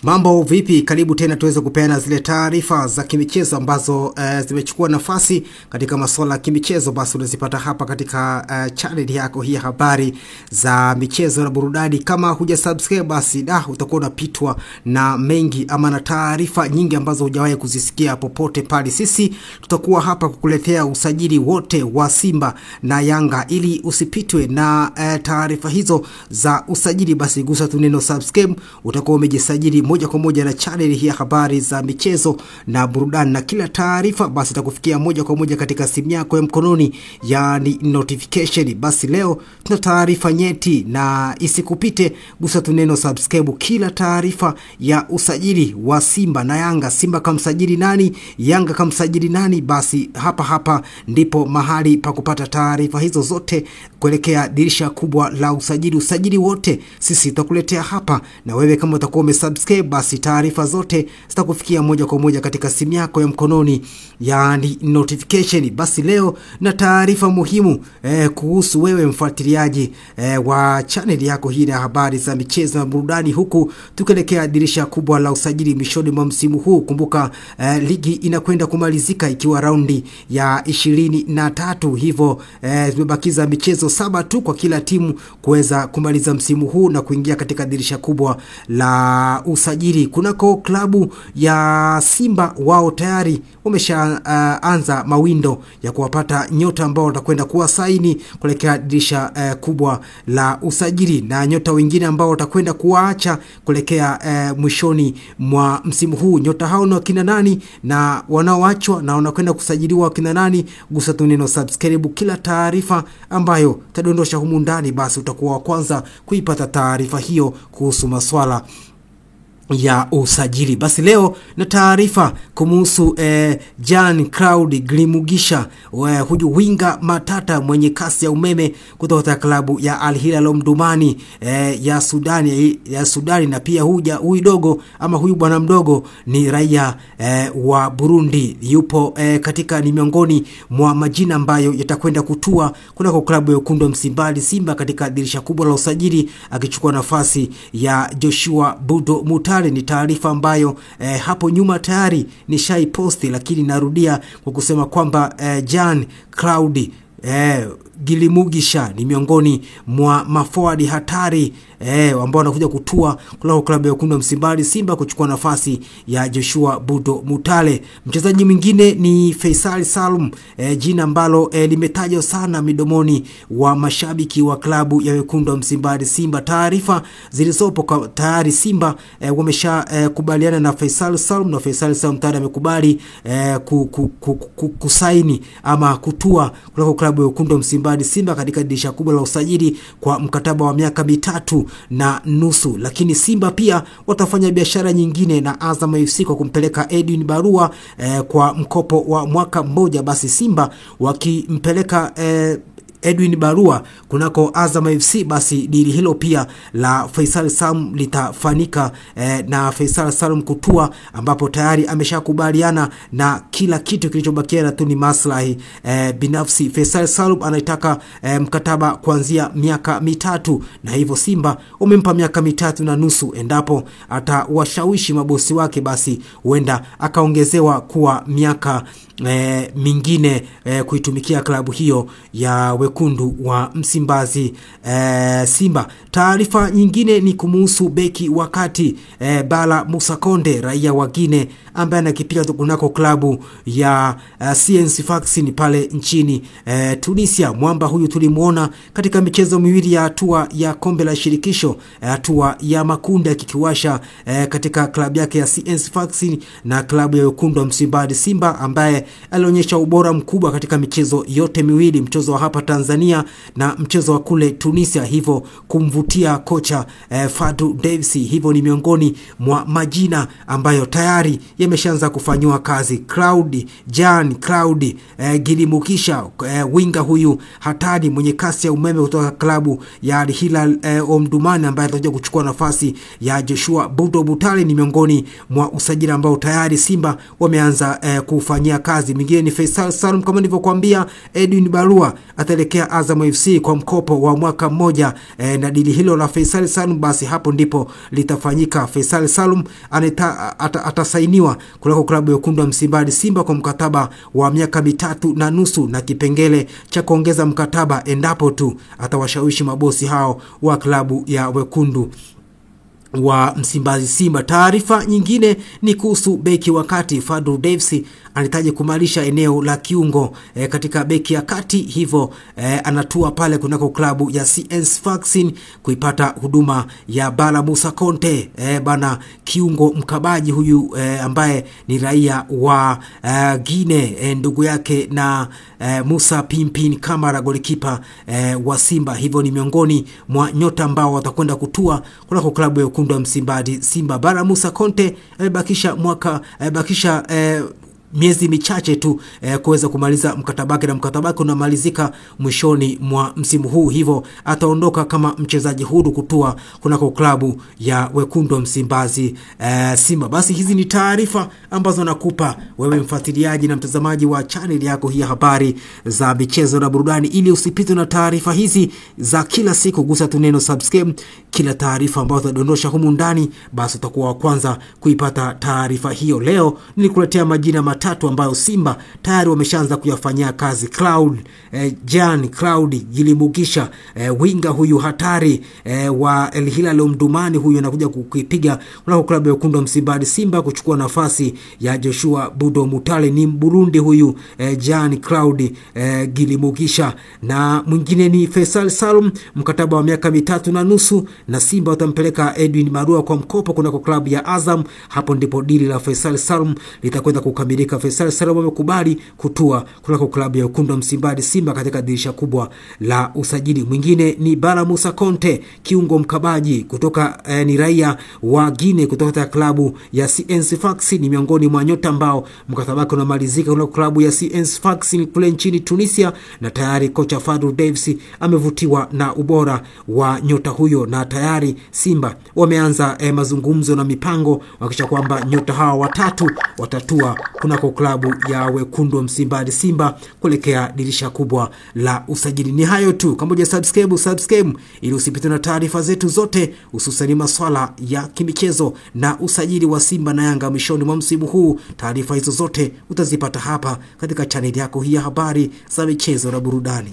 Mambo vipi? Karibu tena tuweze kupeana zile taarifa za kimichezo ambazo zimechukua nafasi katika masuala ya kimichezo. Basi unazipata hapa katika channel yako hii habari za michezo na burudani. Kama hujasubscribe basi utakuwa unapitwa na mengi ama na taarifa nyingi ambazo hujawahi kuzisikia popote pale. Sisi tutakuwa hapa kukuletea usajili wote wa Simba na Yanga ili usipitwe na taarifa hizo za usajili. Basi gusa tu neno subscribe, utakuwa umejisajili moja kwa moja na channel hii ya habari za michezo na burudani, na kila taarifa basi itakufikia moja kwa moja katika simu yako ya mkononi, yani notification. Basi leo tuna taarifa nyeti na isikupite, gusa tu neno subscribe. Kila taarifa ya usajili wa Simba na Yanga, Simba kamsajili nani, Yanga kamsajili nani, basi hapa ndipo mahali pa kupata taarifa hizo zote kuelekea dirisha kubwa la usajili wote. Sisi tutakuletea hapa, na wewe kama utakuwa umesubscribe basi taarifa zote zitakufikia moja kwa moja katika simu yako ya mkononi, yani notification. Basi leo na taarifa muhimu kuhusu wewe mfuatiliaji wa channel yako hii ya habari za michezo na burudani, huku tukielekea dirisha kubwa la usajili mwishoni mwa msimu huu. Kumbuka ligi inakwenda kumalizika ikiwa raundi ya 23, hivyo zimebakiza michezo 7 tu kwa kila timu kuweza kumaliza msimu huu na kuingia katika dirisha kubwa la usajili. Kunako klabu ya Simba, wao tayari wameshaanza mawindo ya kuwapata nyota ambao watakwenda kuwa saini kuelekea dirisha kubwa la usajili, na nyota wengine ambao watakwenda kuwaacha kuelekea mwishoni mwa msimu huu. Nyota hao na kina nani na wanaoachwa na wanakwenda kusajiliwa kina nani? Gusa tu neno subscribe. Kila taarifa ambayo tadondosha humu ndani basi utakuwa wa kwanza kuipata taarifa hiyo kuhusu masuala ya usajili. Basi leo na taarifa kumuhusu Jean Claude Gilimugisha, huyu winga matata mwenye kasi ya umeme kutoka klabu ya Al Hilal Omdurman ya Sudani, na pia huyu dogo ama huyu bwana mdogo ni raia wa Burundi. Yupo katika ni miongoni mwa majina ambayo yatakwenda kutua kunako klabu ya Wekundu wa Msimbazi Simba katika dirisha kubwa la usajili, akichukua nafasi ya Joshua Budo Mutale. Ni taarifa ambayo hapo nyuma tayari nishai posti, lakini narudia kwa kusema kwamba Jean Claude Gilimugisha ni miongoni mwa maforward hatari ambao wanakuja kutua kwa klabu ya Wekundu wa Msimbazi Simba kuchukua nafasi ya Joshua Budo Mutale. Mchezaji mwingine ni Faisal Salum, jina ambalo limetajwa sana midomoni wa mashabiki wa klabu ya Wekundu wa Msimbazi Simba. Taarifa zilizopo tayari Simba wamesha kubaliana na Faisal Salum, na Faisal Salum tayari amekubali kusaini ama kutua kwa klabu ya Wekundu wa Msimbazi Simba katika dirisha kubwa la usajili kwa mkataba wa miaka 3.5. Lakini Simba pia watafanya biashara nyingine na Azam FC kwa kumpeleka Edwin Barua kwa mkopo wa mwaka mmoja. Basi Simba wakimpeleka Edwin Barua kunako Azam FC, basi dili hilo pia la Faisal Salum litafanyika na Faisal Salum kutua, ambapo tayari ameshakubaliana na kila kitu. Kilichobakia na tu ni maslahi binafsi. Faisal Salum anaitaka mkataba kuanzia miaka 3, na hivyo Simba umempa miaka 3.5. Endapo atawashawishi mabosi wake, basi huenda akaongezewa kuwa miaka mingine kuitumikia klabu hiyo ya Wekundu wa Msimbazi Simba. Taarifa nyingine ni kumuhusu beki wakati Bala Musa Konde, raia wa Guinea ambaye anakipiga kunako klabu ya CNC Sfaxien pale nchini Tunisia. Mwamba huyu tulimuona katika michezo miwili ya hatua ya kombe la shirikisho, hatua ya makundi kikiwasha katika klabu yake ya CNC Sfaxien na klabu ya Wekundu wa Msimbazi Simba, ambaye alionyesha ubora mkubwa katika michezo yote miwili, mchezo wa hapa Tanzania na mchezo wa kule Tunisia, hivyo kumvutia kocha Fadu Davis. Hivyo ni miongoni mwa majina ambayo tayari yameshaanza kufanywa kazi. Jean Claude Gilimugisha, winga huyu hatari mwenye kasi ya umeme kutoka klabu ya Al Hilal Omdurman, ambaye atakuja kuchukua nafasi ya Joshua Budo Mutale, ni miongoni mwa usajili ambao tayari Simba wameanza kufanyia kazi. Mwingine ni Faisal Salum, kama nilivyokuambia. Edwin Barua kuelekea Azam FC kwa mkopo wa mwaka mmoja, na dili hilo la Faisal Salum basi hapo ndipo litafanyika. Faisal Salum atasainiwa kunako klabu ya Wekundu wa Msimbazi Simba kwa mkataba wa miaka 3.5 na kipengele cha kuongeza mkataba endapo tu atawashawishi mabosi hao wa klabu ya Wekundu wa Msimbazi Simba. Taarifa nyingine ni kuhusu beki wa kati. Fadlu Davids anahitaji kumalisha eneo la kiungo katika beki ya kati, hivyo anatua pale kunako klabu ya CN Sfaxien kuipata huduma ya Bala Musa Conte, bana kiungo mkabaji huyu ambaye ni raia wa Guinea, ndugu yake na Musa Pimpin Kamara golikipa wa Simba. Hivyo ni miongoni mwa nyota ambao watakwenda kutua kunako klabu ya Wekundu wa Msimbazi Simba. Bala Musa Conte bakisha miezi michache tu kuweza kumaliza mkataba wake, na mkataba wake unamalizika mwishoni mwa msimu huu, hivyo ataondoka kama mchezaji huru kutua kunako klabu ya Wekundu wa Msimbazi Simba. Basi hizi ni taarifa ambazo nakupa wewe mfuatiliaji na mtazamaji wa channel yako hii habari za michezo na burudani. Ili usipitwe na taarifa hizi za kila siku, gusa tu neno subscribe. Kila taarifa ambayo tutadondosha humu ndani, basi utakuwa wa kwanza kuipata taarifa hiyo. Leo nilikuletea majina matatu ambayo Simba tayari wameshaanza kuyafanyia kazi. Jean Claude Gilimugisha, winga huyu hatari wa El Hilal Omdurman, huyu anakuja kukipiga kunako klabu ya Wekundu wa Msimbazi Simba kuchukua nafasi ya Joshua Budo Mutale. Ni Burundi huyu Jean Claude Gilimugisha, na mwingine ni Faisal Salum, mkataba wa miaka 3.5 na Simba watampeleka Edwin Marua kwa mkopo kunako klabu ya Azam. Hapo ndipo dili la Faisal Salum litakwenda kukamilika. Faisal Salum amekubali kutua kunako klabu ya Wekundu wa Msimbazi Simba katika dirisha kubwa la usajili. Mwingine ni Bala Musa Conte, kiungo mkabaji kutoka ni raia wa Guinea kutoka klabu ya CN Sfaxien. Ni miongoni mwa nyota ambao mkataba wake unamalizika kunako klabu ya CN Sfaxien kule nchini Tunisia, na tayari kocha Fadlu Davids amevutiwa na ubora wa nyota huyo, na tayari Simba wameanza mazungumzo na mipango wakisha kwamba nyota hawa watatu watatua kunako klabu ya Wekundu wa Msimbazi Simba kuelekea dirisha kubwa la usajili. Ni hayo tu. Kama subscribe ili usipitwe na taarifa zetu zote, hususan masuala ya kimichezo na usajili wa Simba na Yanga mwishoni mwa msimu huu. Taarifa hizo zote utazipata hapa katika channel yako hii ya habari za michezo na burudani.